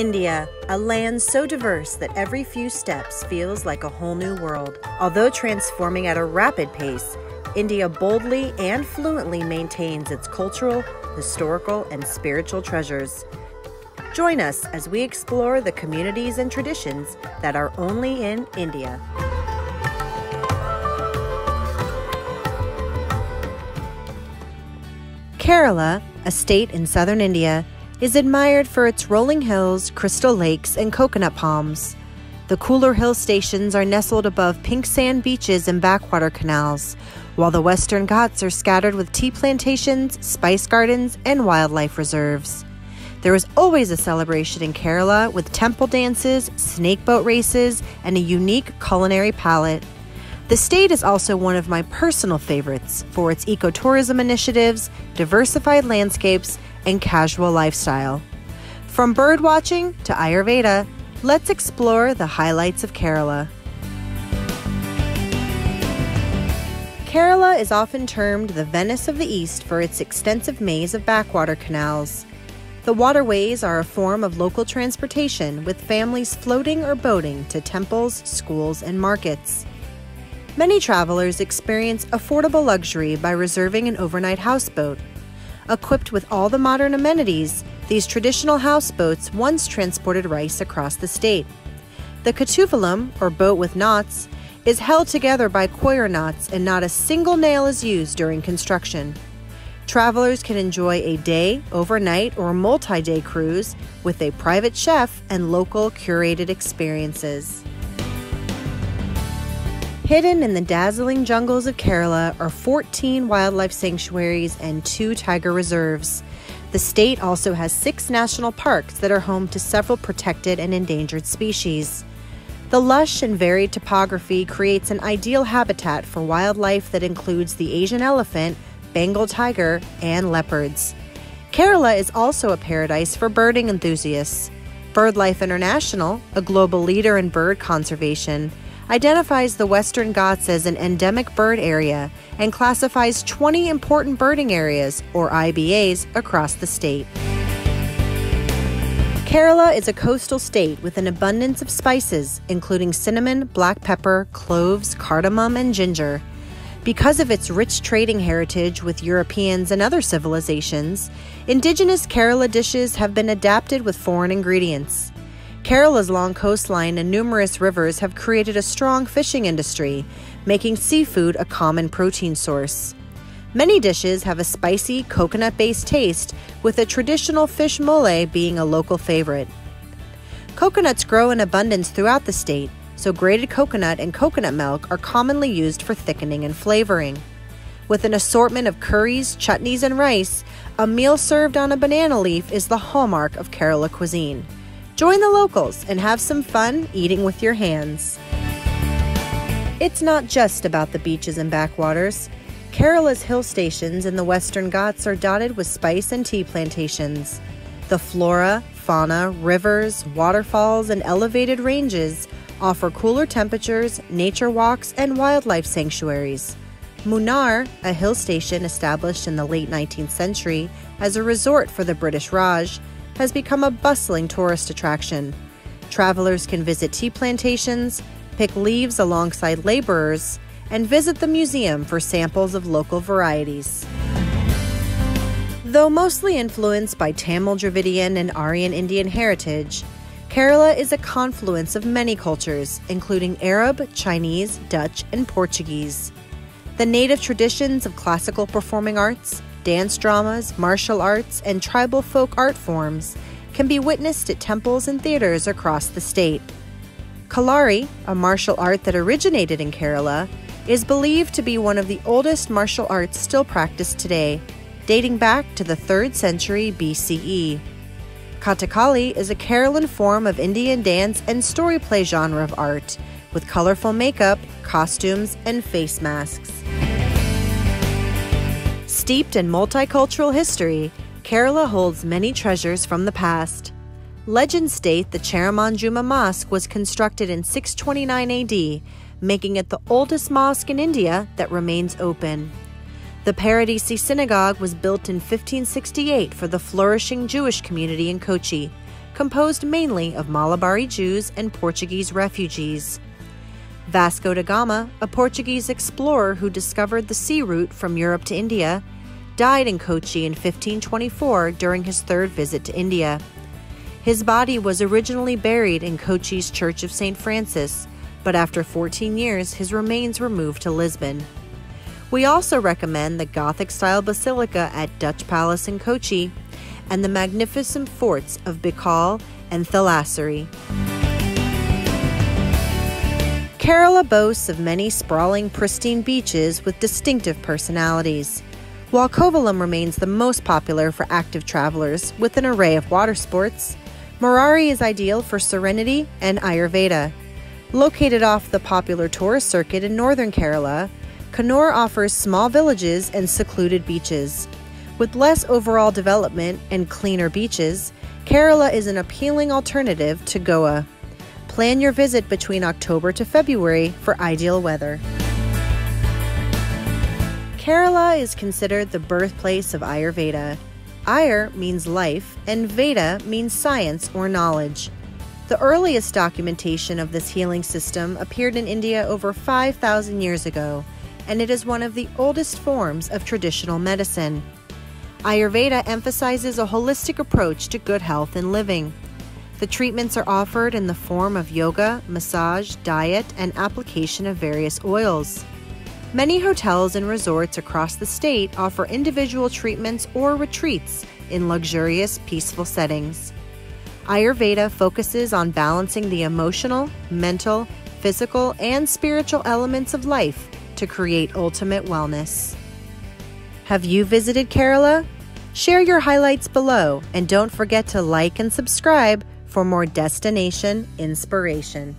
India, a land so diverse that every few steps feels like a whole new world. Although transforming at a rapid pace, India boldly and fluently maintains its cultural, historical, and spiritual treasures. Join us as we explore the communities and traditions that are only in India. Kerala, a state in southern India, is admired for its rolling hills, crystal lakes, and coconut palms. The cooler hill stations are nestled above pink sand beaches and backwater canals, while the Western Ghats are scattered with tea plantations, spice gardens, and wildlife reserves. There is always a celebration in Kerala with temple dances, snake boat races, and a unique culinary palette. The state is also one of my personal favorites for its ecotourism initiatives, diversified landscapes, and casual lifestyle. From birdwatching to Ayurveda, let's explore the highlights of Kerala. Kerala is often termed the Venice of the East for its extensive maze of backwater canals. The waterways are a form of local transportation, with families floating or boating to temples, schools, and markets. Many travelers experience affordable luxury by reserving an overnight houseboat. Equipped with all the modern amenities, these traditional houseboats once transported rice across the state. The Katuvalam, or boat with knots, is held together by coir knots, and not a single nail is used during construction. Travelers can enjoy a day, overnight, or multi-day cruise with a private chef and local curated experiences. Hidden in the dazzling jungles of Kerala are 14 wildlife sanctuaries and 2 tiger reserves. The state also has 6 national parks that are home to several protected and endangered species. The lush and varied topography creates an ideal habitat for wildlife that includes the Asian elephant, Bengal tiger, and leopards. Kerala is also a paradise for birding enthusiasts. BirdLife International, a global leader in bird conservation, identifies the Western Ghats as an endemic bird area and classifies 20 important birding areas, or IBAs, across the state. Kerala is a coastal state with an abundance of spices, including cinnamon, black pepper, cloves, cardamom, and ginger. Because of its rich trading heritage with Europeans and other civilizations, indigenous Kerala dishes have been adapted with foreign ingredients. Kerala's long coastline and numerous rivers have created a strong fishing industry, making seafood a common protein source. Many dishes have a spicy, coconut-based taste, with a traditional fish mole being a local favorite. Coconuts grow in abundance throughout the state, so grated coconut and coconut milk are commonly used for thickening and flavoring. With an assortment of curries, chutneys, and rice, a meal served on a banana leaf is the hallmark of Kerala cuisine. Join the locals and have some fun eating with your hands. It's not just about the beaches and backwaters. Kerala's hill stations in the Western Ghats are dotted with spice and tea plantations. The flora, fauna, rivers, waterfalls, and elevated ranges offer cooler temperatures, nature walks, and wildlife sanctuaries. Munnar, a hill station established in the late 19th century as a resort for the British Raj, has become a bustling tourist attraction. Travelers can visit tea plantations, pick leaves alongside laborers, and visit the museum for samples of local varieties. Though mostly influenced by Tamil, Dravidian, and Aryan Indian heritage, Kerala is a confluence of many cultures, including Arab, Chinese, Dutch, and Portuguese. The native traditions of classical performing arts, dance dramas, martial arts, and tribal folk art forms can be witnessed at temples and theaters across the state. Kalari, a martial art that originated in Kerala, is believed to be one of the oldest martial arts still practiced today, dating back to the 3rd century BCE. Kathakali is a Keralan form of Indian dance and story play genre of art, with colorful makeup, costumes, and face masks. Steeped in multicultural history, Kerala holds many treasures from the past. Legends state the Cheramanjuma Mosque was constructed in 629 AD, making it the oldest mosque in India that remains open. The Paradisi Synagogue was built in 1568 for the flourishing Jewish community in Kochi, composed mainly of Malabari Jews and Portuguese refugees. Vasco da Gama, a Portuguese explorer who discovered the sea route from Europe to India, died in Kochi in 1524 during his third visit to India. His body was originally buried in Kochi's Church of St. Francis, but after 14 years, his remains were moved to Lisbon. We also recommend the Gothic-style basilica at Dutch Palace in Kochi and the magnificent forts of Bicol and Thalassery. Kerala boasts of many sprawling, pristine beaches with distinctive personalities. While Kovalam remains the most popular for active travelers with an array of water sports, Murari is ideal for serenity and Ayurveda. Located off the popular tourist circuit in northern Kerala, Kannur offers small villages and secluded beaches. With less overall development and cleaner beaches, Kerala is an appealing alternative to Goa. Plan your visit between October to February for ideal weather. Kerala is considered the birthplace of Ayurveda. Ayur means life, and Veda means science or knowledge. The earliest documentation of this healing system appeared in India over 5,000 years ago, and it is one of the oldest forms of traditional medicine. Ayurveda emphasizes a holistic approach to good health and living. The treatments are offered in the form of yoga, massage, diet, and application of various oils. Many hotels and resorts across the state offer individual treatments or retreats in luxurious, peaceful settings. Ayurveda focuses on balancing the emotional, mental, physical, and spiritual elements of life to create ultimate wellness. Have you visited Kerala? Share your highlights below, and don't forget to like and subscribe for more destination inspiration.